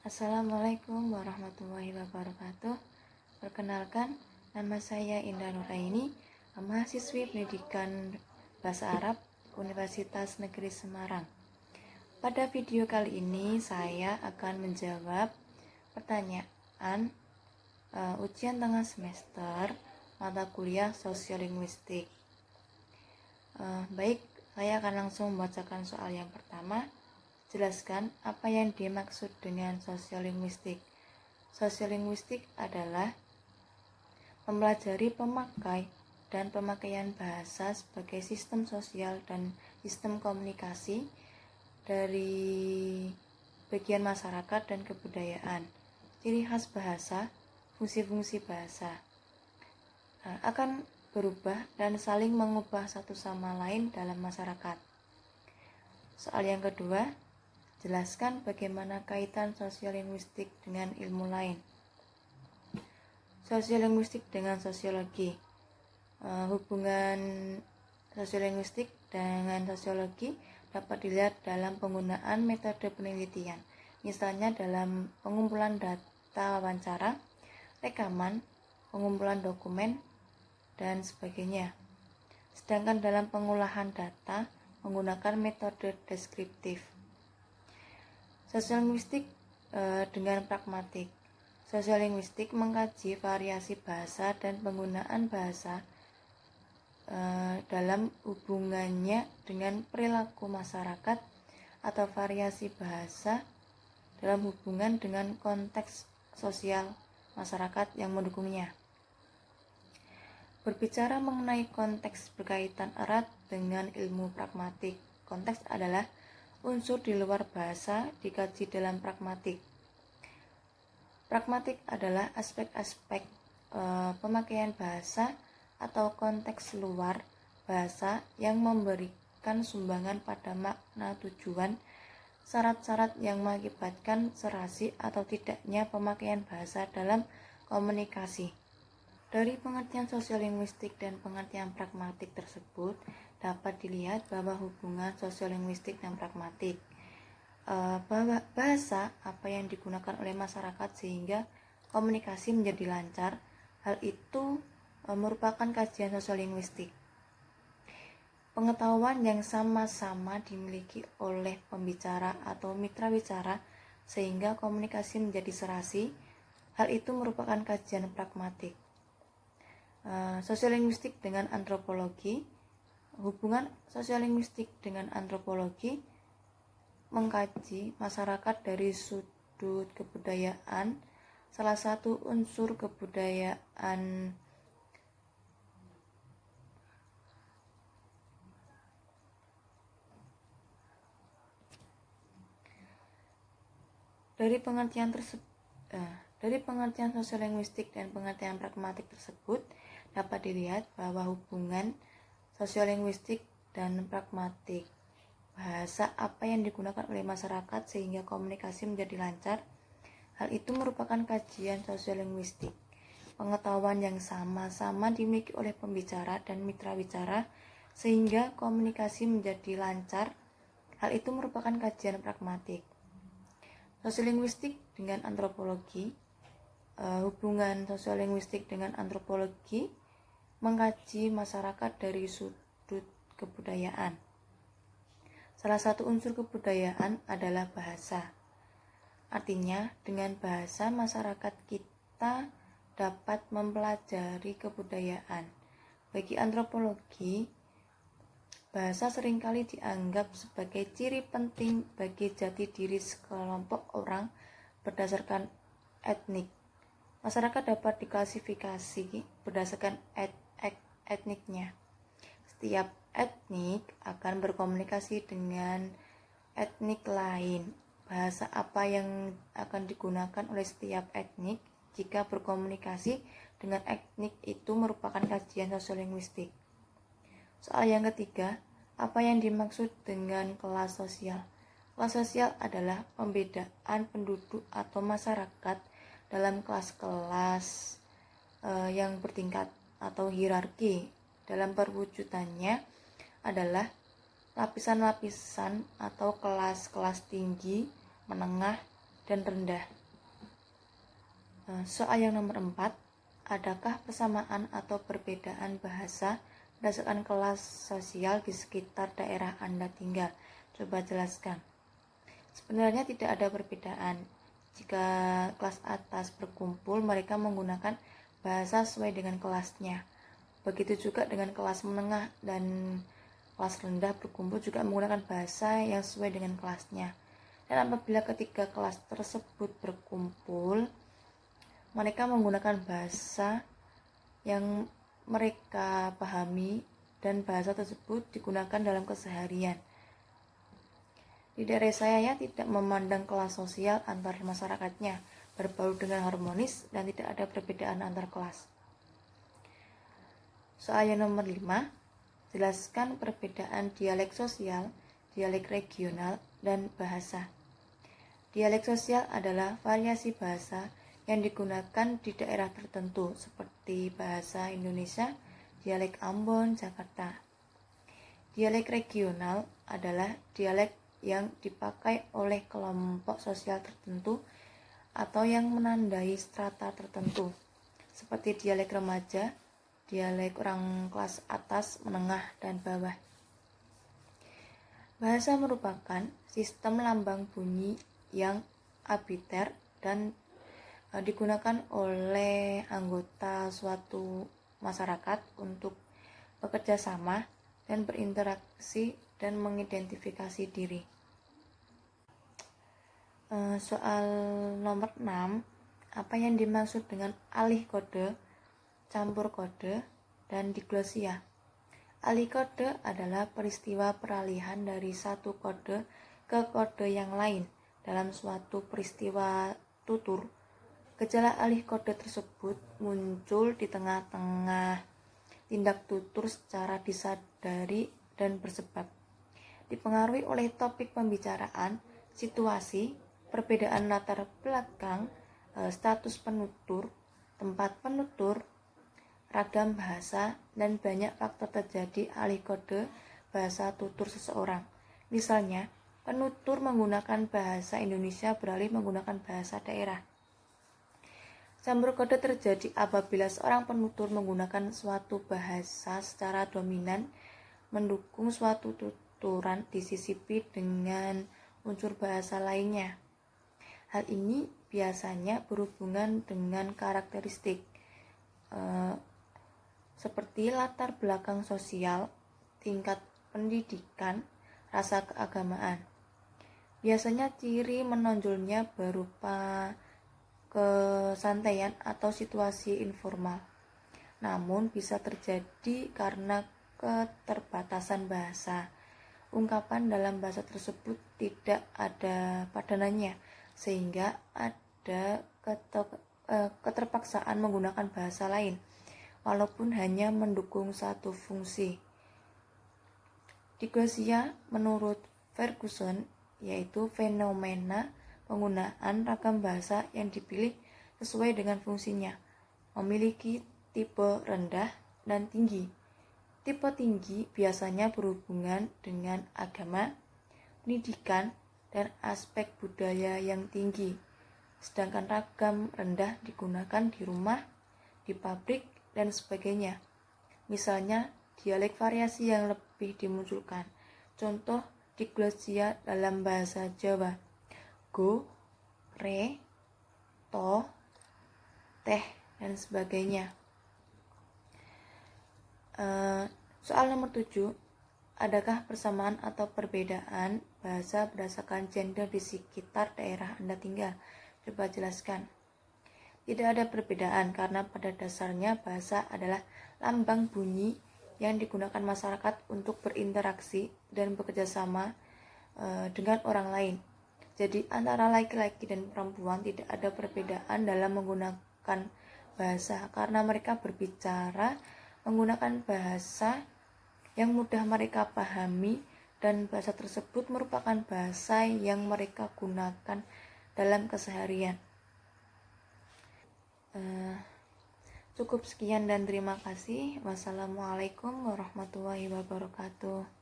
Assalamualaikum warahmatullahi wabarakatuh. Perkenalkan, nama saya Indah Nuraini, mahasiswi pendidikan Bahasa Arab Universitas Negeri Semarang. Pada video kali ini saya akan menjawab pertanyaan ujian tengah semester mata kuliah Sosiolinguistik. Baik, saya akan langsung membacakan soal yang pertama. Jelaskan apa yang dimaksud dengan sosiolinguistik. Sosiolinguistik adalah mempelajari pemakai dan pemakaian bahasa sebagai sistem sosial dan sistem komunikasi dari bagian masyarakat dan kebudayaan. Ciri khas bahasa, fungsi-fungsi bahasa akan berubah dan saling mengubah satu sama lain dalam masyarakat. Soal yang kedua, jelaskan bagaimana kaitan sosiolinguistik dengan ilmu lain. Sosiolinguistik dengan sosiologi. Hubungan sosiolinguistik dengan sosiologi dapat dilihat dalam penggunaan metode penelitian, misalnya dalam pengumpulan data wawancara, rekaman, pengumpulan dokumen, dan sebagainya. Sedangkan dalam pengolahan data menggunakan metode deskriptif. Sosiolinguistik dengan pragmatik. Sosiolinguistik mengkaji variasi bahasa dan penggunaan bahasa dalam hubungannya dengan perilaku masyarakat atau variasi bahasa dalam hubungan dengan konteks sosial masyarakat yang mendukungnya. Berbicara mengenai konteks berkaitan erat dengan ilmu pragmatik. Konteks adalah unsur di luar bahasa dikaji dalam pragmatik. Pragmatik adalah aspek-aspek pemakaian bahasa atau konteks luar bahasa yang memberikan sumbangan pada makna tujuan, syarat-syarat yang mengakibatkan serasi atau tidaknya pemakaian bahasa dalam komunikasi. Dari pengertian sosiolinguistik dan pengertian pragmatik tersebut, dapat dilihat bahwa hubungan sosiolinguistik dan pragmatik, bahwa bahasa apa yang digunakan oleh masyarakat sehingga komunikasi menjadi lancar, hal itu merupakan kajian sosiolinguistik. Pengetahuan yang sama-sama dimiliki oleh pembicara atau mitra bicara sehingga komunikasi menjadi serasi, hal itu merupakan kajian pragmatik. Sosiolinguistik dengan antropologi. Hubungan sosiolinguistik dengan antropologi mengkaji masyarakat dari sudut kebudayaan. Salah satu unsur kebudayaan dari pengertian sosiolinguistik dan pengertian pragmatik tersebut dapat dilihat bahwa hubungan sosiolinguistik dan pragmatik, bahasa apa yang digunakan oleh masyarakat sehingga komunikasi menjadi lancar, hal itu merupakan kajian sosiolinguistik. Pengetahuan yang sama-sama dimiliki oleh pembicara dan mitra bicara sehingga komunikasi menjadi lancar, hal itu merupakan kajian pragmatik. Sosiolingüistik dengan antropologi. Hubungan sosiolinguistik dengan antropologi mengkaji masyarakat dari sudut kebudayaan. Salah satu unsur kebudayaan adalah bahasa. Artinya, dengan bahasa masyarakat kita dapat mempelajari kebudayaan. Bagi antropologi, bahasa seringkali dianggap sebagai ciri penting bagi jati diri sekelompok orang berdasarkan etnik. Masyarakat dapat diklasifikasi berdasarkan etniknya. Setiap etnik akan berkomunikasi dengan etnik lain. Bahasa apa yang akan digunakan oleh setiap etnik jika berkomunikasi dengan etnik itu merupakan kajian sosiolinguistik. Soal yang ketiga, apa yang dimaksud dengan kelas sosial? Kelas sosial adalah pembedaan penduduk atau masyarakat dalam kelas-kelas yang bertingkat atau hierarki. Dalam perwujudannya adalah lapisan-lapisan atau kelas-kelas tinggi, menengah, dan rendah. Soal yang nomor 4, adakah persamaan atau perbedaan bahasa berdasarkan kelas sosial di sekitar daerah Anda tinggal? Coba jelaskan. Sebenarnya tidak ada perbedaan. Jika kelas atas berkumpul, mereka menggunakan bahasa sesuai dengan kelasnya. Begitu juga dengan kelas menengah dan kelas rendah berkumpul juga menggunakan bahasa yang sesuai dengan kelasnya. Dan apabila ketiga kelas tersebut berkumpul, mereka menggunakan bahasa yang mereka pahami dan bahasa tersebut digunakan dalam keseharian. Di daerah saya tidak memandang kelas sosial antar masyarakatnya, berbaur dengan harmonis dan tidak ada perbedaan antar kelas. Soal yang nomor 5, jelaskan perbedaan dialek sosial, dialek regional, dan bahasa. Dialek sosial adalah variasi bahasa yang digunakan di daerah tertentu seperti bahasa Indonesia, dialek Ambon, Jakarta. Dialek regional adalah dialek yang dipakai oleh kelompok sosial tertentu atau yang menandai strata tertentu, seperti dialek remaja, dialek orang kelas atas, menengah, dan bawah. Bahasa merupakan sistem lambang bunyi yang arbiter dan digunakan oleh anggota suatu masyarakat untuk bekerja sama dan berinteraksi dan mengidentifikasi diri. Soal nomor 6, apa yang dimaksud dengan alih kode, campur kode, dan diglosia? Alih kode adalah peristiwa peralihan dari satu kode ke kode yang lain dalam suatu peristiwa tutur. Gejala alih kode tersebut muncul di tengah-tengah tindak tutur secara disadari dan bersebab. Dipengaruhi oleh topik pembicaraan, situasi, perbedaan latar belakang, status penutur, tempat penutur, ragam bahasa, dan banyak faktor terjadi alih kode bahasa tutur seseorang. Misalnya, penutur menggunakan bahasa Indonesia beralih menggunakan bahasa daerah. Campur kode terjadi apabila seorang penutur menggunakan suatu bahasa secara dominan mendukung suatu tuturan disisipi dengan unsur bahasa lainnya. Hal ini biasanya berhubungan dengan karakteristik seperti latar belakang sosial, tingkat pendidikan, rasa keagamaan. Biasanya ciri menonjolnya berupa kesantaian atau situasi informal. Namun bisa terjadi karena keterbatasan bahasa. Ungkapan dalam bahasa tersebut tidak ada padanannya, sehingga ada keterpaksaan menggunakan bahasa lain, walaupun hanya mendukung satu fungsi. Diglosia menurut Ferguson yaitu fenomena penggunaan ragam bahasa yang dipilih sesuai dengan fungsinya, memiliki tipe rendah dan tinggi. Tipe tinggi biasanya berhubungan dengan agama, pendidikan, dan aspek budaya yang tinggi, sedangkan ragam rendah digunakan di rumah, di pabrik, dan sebagainya. Misalnya, dialek variasi yang lebih dimunculkan. Contoh diglosia dalam bahasa Jawa: go, re, to, teh, dan sebagainya. Soal nomor 7, adakah persamaan atau perbedaan bahasa berdasarkan gender di sekitar daerah Anda tinggal? Coba jelaskan. Tidak ada perbedaan karena pada dasarnya bahasa adalah lambang bunyi yang digunakan masyarakat untuk berinteraksi dan bekerja sama dengan orang lain. Jadi antara laki-laki dan perempuan tidak ada perbedaan dalam menggunakan bahasa karena mereka berbicara menggunakan bahasa yang mudah mereka pahami dan bahasa tersebut merupakan bahasa yang mereka gunakan dalam keseharian. Cukup sekian dan terima kasih. Wassalamualaikum warahmatullahi wabarakatuh.